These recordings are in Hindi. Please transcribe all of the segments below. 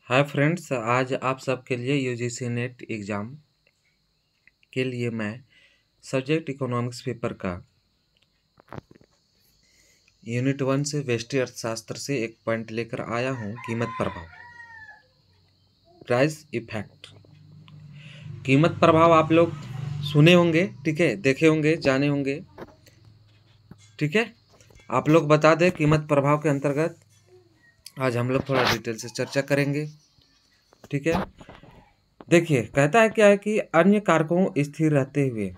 हाय फ्रेंड्स, आज आप सबके लिए यूजीसी नेट एग्ज़ाम के लिए मैं सब्जेक्ट इकोनॉमिक्स पेपर का यूनिट 1 से व्यष्टि अर्थशास्त्र से एक पॉइंट लेकर आया हूँ। कीमत प्रभाव, प्राइस इफेक्ट। कीमत प्रभाव आप लोग सुने होंगे, ठीक है, देखे होंगे, जाने होंगे, ठीक है। आप लोग बता दें, कीमत प्रभाव के अंतर्गत आज हम लोग थोड़ा डिटेल से चर्चा करेंगे, ठीक है। देखिए, कहता है क्या है कि अन्य कारकों स्थिर रहते हुए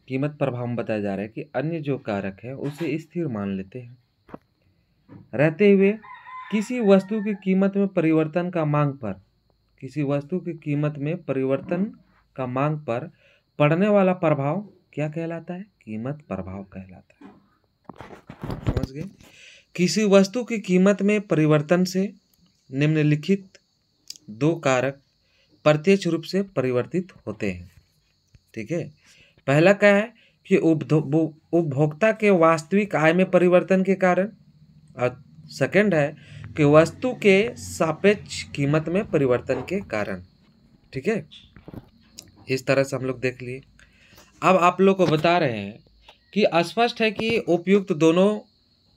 कीमत प्रभाव में बताया जा रहा है कि अन्य जो कारक है उसे स्थिर मान लेते हैं रहते हुए किसी वस्तु की कीमत में परिवर्तन का मांग पर पड़ने वाला प्रभाव क्या कहलाता है? कीमत प्रभाव कहलाता है। समझ गए? किसी वस्तु की कीमत में परिवर्तन से निम्नलिखित दो कारक प्रत्यक्ष रूप से परिवर्तित होते हैं, ठीक है। पहला क्या है कि उपभोक्ता के वास्तविक आय में परिवर्तन के कारण, और सेकंड है कि वस्तु के सापेक्ष कीमत में परिवर्तन के कारण, ठीक है। इस तरह से हम लोग देख लिए। अब आप लोग को बता रहे हैं कि स्पष्ट है कि उपयुक्त दोनों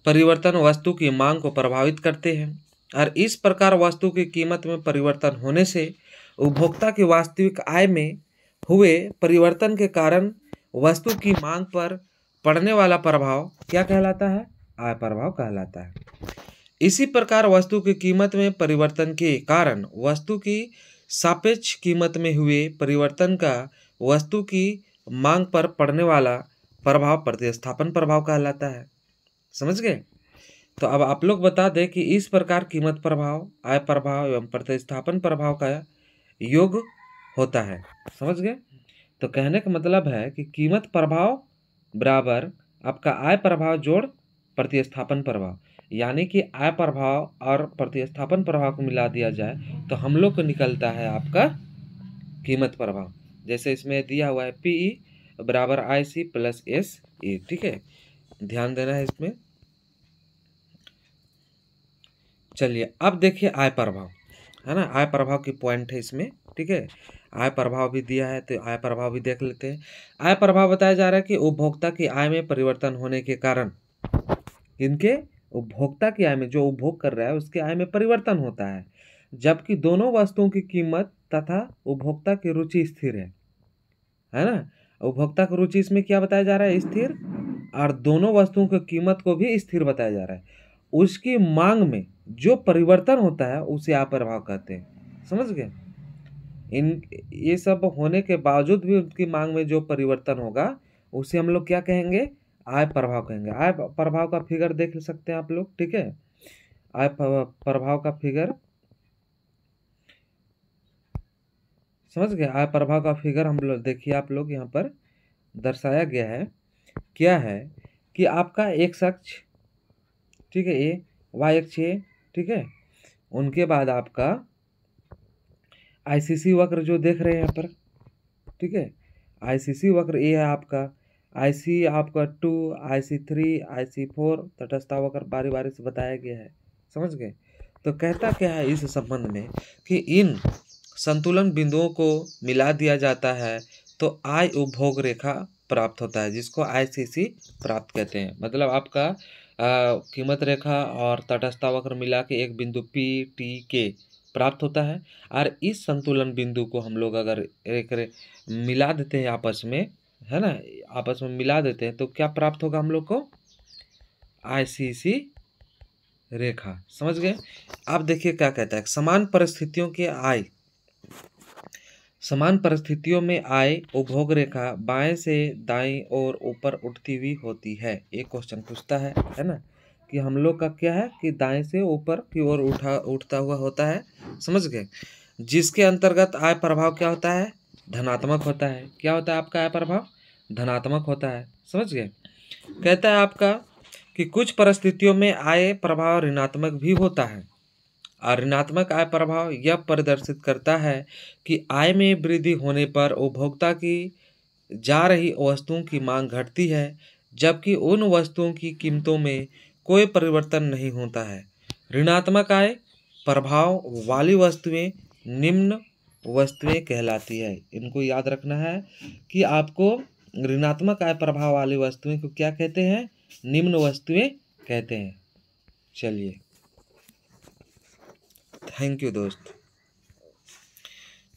परिवर्तन वस्तु की मांग को प्रभावित करते हैं और इस प्रकार वस्तु की कीमत में परिवर्तन होने से उपभोक्ता की वास्तविक आय में हुए परिवर्तन के कारण वस्तु की मांग पर पड़ने वाला प्रभाव क्या कहलाता है? आय प्रभाव कहलाता है। इसी प्रकार वस्तु की कीमत में परिवर्तन के कारण वस्तु की सापेक्ष कीमत में हुए परिवर्तन का वस्तु की मांग पर पड़ने वाला प्रभाव प्रतिस्थापन प्रभाव कहलाता है। समझ गए? तो अब आप लोग बता दें कि इस प्रकार कीमत प्रभाव, आय प्रभाव एवं प्रतिस्थापन प्रभाव का योग होता है। समझ गए? तो कहने का मतलब है कि कीमत प्रभाव बराबर आपका आय प्रभाव जोड़ प्रतिस्थापन प्रभाव, यानी कि आय प्रभाव और प्रतिस्थापन प्रभाव को मिला दिया जाए तो हम लोग को निकलता है आपका कीमत प्रभाव। जैसे इसमें दिया हुआ है पीई बराबर आई सी प्लस एस ए, ठीक है, ध्यान देना है इसमें। चलिए अब देखिए आय प्रभाव, है ना, आय प्रभाव की पॉइंट है इसमें, ठीक है। आय प्रभाव भी दिया है तो आय प्रभाव भी देख लेते हैं। आय प्रभाव बताया जा रहा है कि उपभोक्ता की आय में परिवर्तन होने के कारण, इनके उपभोक्ता की आय में, जो उपभोग कर रहा है उसकी आय में परिवर्तन होता है, जबकि दोनों वस्तुओं की कीमत तथा उपभोक्ता की रुचि स्थिर है ना। उपभोक्ता की रुचि इसमें क्या बताया जा रहा है? स्थिर। और दोनों वस्तुओं की कीमत को भी स्थिर बताया जा रहा है। उसकी मांग में जो परिवर्तन होता है उसे आय प्रभाव कहते हैं। समझ गए? इन ये सब होने के बावजूद भी उनकी मांग में जो परिवर्तन होगा उसे हम लोग क्या कहेंगे? आय प्रभाव कहेंगे। आय प्रभाव का फिगर देख सकते हैं आप लोग, ठीक है। आय प्रभाव का फिगर समझ गए? आय प्रभाव का फिगर हम लोग देखिए, आप लोग यहाँ पर दर्शाया गया है। क्या है कि आपका एक्स अक्ष, ठीक है, ए, वाई अक्ष ए, ठीक है, उनके बाद आपका आईसीसी वक्र जो देख रहे हैं यहाँ पर, ठीक है, आईसीसी वक्र ए है आपका, आईसी आपका 2, आईसी 3, आईसी 4, तटस्था वक्र बारी बारी से बताया गया है। समझ गए? तो कहता क्या है इस संबंध में कि इन संतुलन बिंदुओं को मिला दिया जाता है तो आय उपभोग रेखा प्राप्त होता है, जिसको आईसीसी प्राप्त कहते हैं। मतलब आपका कीमत रेखा और तटस्था वक्र मिला के एक बिंदु पी टी के प्राप्त होता है। और इस संतुलन बिंदु को हम लोग अगर एक मिला देते हैं आपस में, है ना, आपस में मिला देते हैं तो क्या प्राप्त होगा हम लोग को? आईसीसी रेखा। समझ गए? आप देखिए क्या कहता है, समान परिस्थितियों में आय उपभोग रेखा बाएं से दाएं और ऊपर उठती हुई होती है। एक क्वेश्चन पूछता है ना, कि हम लोग का क्या है कि दाएं से ऊपर की ओर उठता हुआ होता है। समझ गए? जिसके अंतर्गत आय प्रभाव क्या होता है? धनात्मक होता है। क्या होता है आपका आय प्रभाव? धनात्मक होता है। समझ गए? कहता है आपका कि कुछ परिस्थितियों में आय प्रभाव ऋणात्मक भी होता है, और ऋणात्मक आय प्रभाव यह प्रदर्शित करता है कि आय में वृद्धि होने पर उपभोक्ता की जा रही वस्तुओं की मांग घटती है, जबकि उन वस्तुओं की कीमतों में कोई परिवर्तन नहीं होता है। ऋणात्मक आय प्रभाव वाली वस्तुएं निम्न वस्तुएं कहलाती है। इनको याद रखना है कि आपको ऋणात्मक आय प्रभाव वाली वस्तुएं को क्या कहते हैं? निम्न वस्तुएं कहते हैं। चलिए, थैंक यू दोस्त।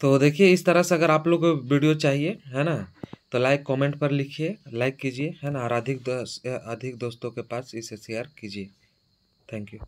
तो देखिए, इस तरह से अगर आप लोग को वीडियो चाहिए है ना, तो लाइक कमेंट पर लिखिए, लाइक कीजिए है ना, और अधिक दोस्तों के पास इसे शेयर कीजिए। Thank you.